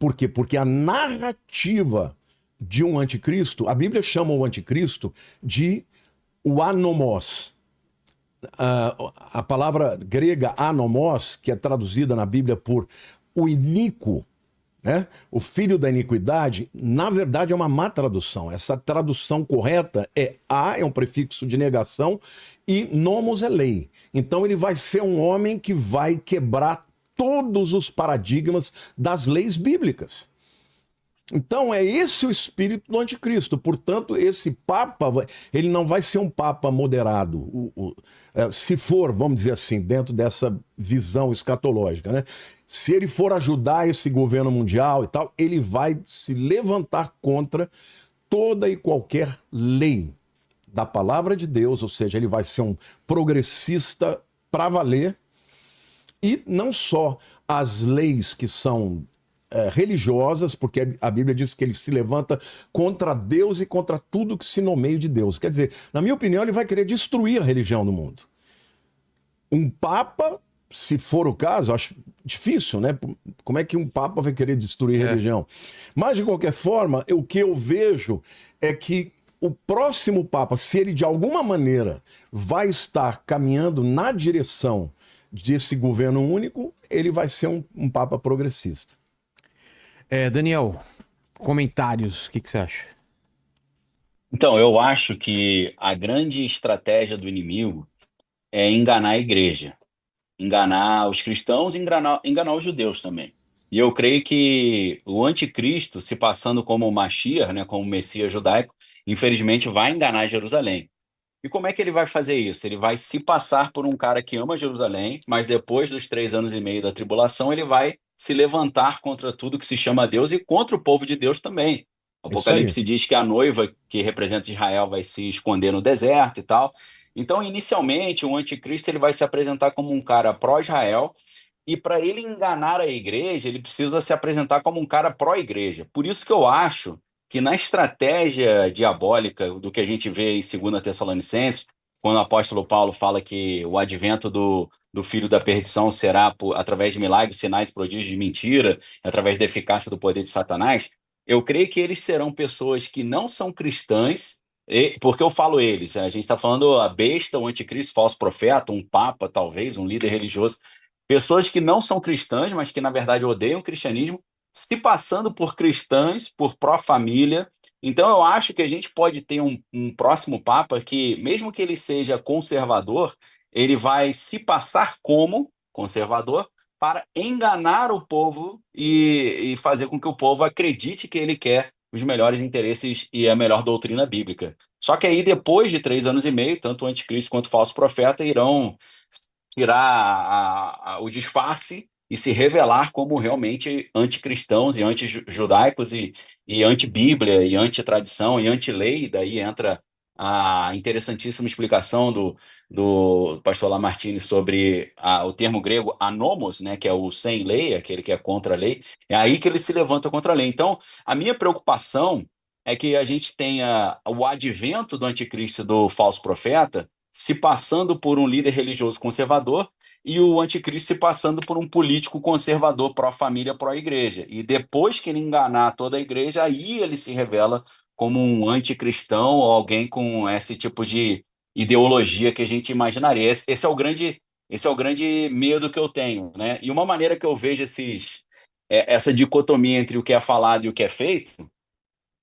Por quê? Porque a narrativa de um anticristo, a Bíblia chama o anticristo de o anomos. A palavra grega anomos, que é traduzida na Bíblia por o iníquo, né? O filho da iniquidade, na verdade é uma má tradução. Essa tradução correta é um prefixo de negação, e nomos é lei. Então ele vai ser um homem que vai quebrar todos os paradigmas das leis bíblicas. Então é esse o espírito do anticristo. Portanto, esse papa, ele não vai ser um papa moderado. Se for, vamos dizer assim, dentro dessa visão escatológica, né? Se ele for ajudar esse governo mundial e tal, ele vai se levantar contra toda e qualquer lei da palavra de Deus, ou seja, ele vai ser um progressista para valer. E não só as leis que são religiosas, porque a Bíblia diz que ele se levanta contra Deus e contra tudo que se nomeia de Deus. Quer dizer, na minha opinião, ele vai querer destruir a religião no mundo. Um papa, se for o caso, acho difícil, né? Como é que um papa vai querer destruir a religião? Mas, de qualquer forma, o que eu vejo é que o próximo papa, se ele de alguma maneira vai estar caminhando na direção desse governo único, ele vai ser um papa progressista. Daniel, comentários, o que você acha? Então, eu acho que a grande estratégia do inimigo é enganar a igreja, enganar os cristãos e enganar os judeus também. E eu creio que o anticristo, se passando como o Mashiach, né, como o Messias judaico, infelizmente vai enganar Jerusalém. E como é que ele vai fazer isso? Ele vai se passar por um cara que ama Jerusalém, mas depois dos 3 anos e meio da tribulação, ele vai se levantar contra tudo que se chama Deus e contra o povo de Deus também. O Apocalipse diz que a noiva que representa Israel vai se esconder no deserto e tal. Então, inicialmente, o anticristo ele vai se apresentar como um cara pró-Israel, e para ele enganar a igreja, ele precisa se apresentar como um cara pró-igreja. Por isso que eu acho que na estratégia diabólica do que a gente vê em 2 Tessalonicenses, quando o apóstolo Paulo fala que o advento do filho da perdição será através de milagres, sinais, prodígios de mentira, através da eficácia do poder de Satanás, eu creio que eles serão pessoas que não são cristãs, porque eu falo eles, a gente está falando a besta, o anticristo, falso profeta, um papa, talvez, um líder religioso, pessoas que não são cristãs, mas que na verdade odeiam o cristianismo, se passando por cristãs, por pró-família. Então eu acho que a gente pode ter um próximo papa que, mesmo que ele seja conservador, ele vai se passar como conservador para enganar o povo e fazer com que o povo acredite que ele quer os melhores interesses e a melhor doutrina bíblica. Só que aí, depois de 3 anos e meio, tanto o anticristo quanto o falso profeta irão tirar o disfarce e se revelar como realmente anticristãos e antijudaicos e anti-Bíblia e anti-tradição e anti-lei. Daí entra a interessantíssima explicação do pastor Lamartine sobre o termo grego anomos, né, que é o sem lei, aquele que é contra a lei. É aí que ele se levanta contra a lei. Então, a minha preocupação é que a gente tenha o advento do anticristo, do falso profeta, se passando por um líder religioso conservador, e o anticristo se passando por um político conservador pró-família, pró-igreja. E depois que ele enganar toda a igreja, aí ele se revela como um anticristão ou alguém com esse tipo de ideologia que a gente imaginaria. Esse é o grande medo que eu tenho, né? E uma maneira que eu vejo essa dicotomia entre o que é falado e o que é feito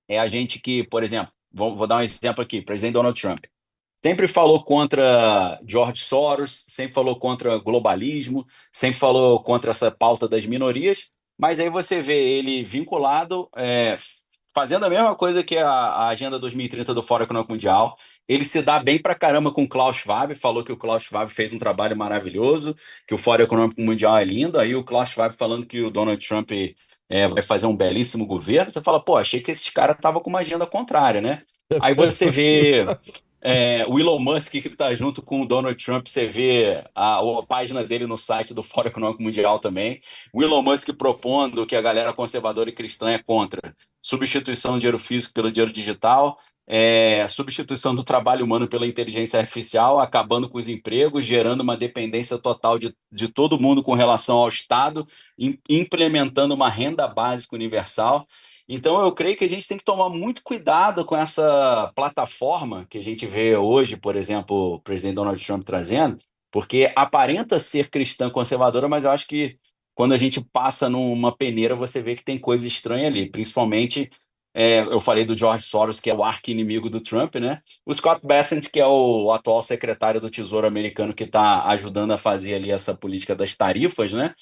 é a gente que, por exemplo, vou dar um exemplo aqui, presidente Donald Trump. Sempre falou contra George Soros, sempre falou contra globalismo, sempre falou contra essa pauta das minorias, mas aí você vê ele vinculado, fazendo a mesma coisa que a Agenda 2030 do Fórum Econômico Mundial. Ele se dá bem pra caramba com o Klaus Schwab, falou que o Klaus Schwab fez um trabalho maravilhoso, que o Fórum Econômico Mundial é lindo, aí o Klaus Schwab falando que o Donald Trump vai fazer um belíssimo governo. Você fala, pô, achei que esses caras estavam com uma agenda contrária, né? Aí você vê o Elon Musk que está junto com o Donald Trump, você vê a página dele no site do Fórum Econômico Mundial também. O Elon Musk propondo que a galera conservadora e cristã é contra substituição do dinheiro físico pelo dinheiro digital, substituição do trabalho humano pela inteligência artificial, acabando com os empregos, gerando uma dependência total de todo mundo com relação ao Estado, implementando uma renda básica universal. Então, eu creio que a gente tem que tomar muito cuidado com essa plataforma que a gente vê hoje, por exemplo, o presidente Donald Trump trazendo, porque aparenta ser cristã conservadora, mas eu acho que quando a gente passa numa peneira, você vê que tem coisa estranha ali, principalmente eu falei do George Soros, que é o arqui-inimigo do Trump, né? O Scott Bessent, que é o atual secretário do Tesouro americano, que está ajudando a fazer ali essa política das tarifas, né?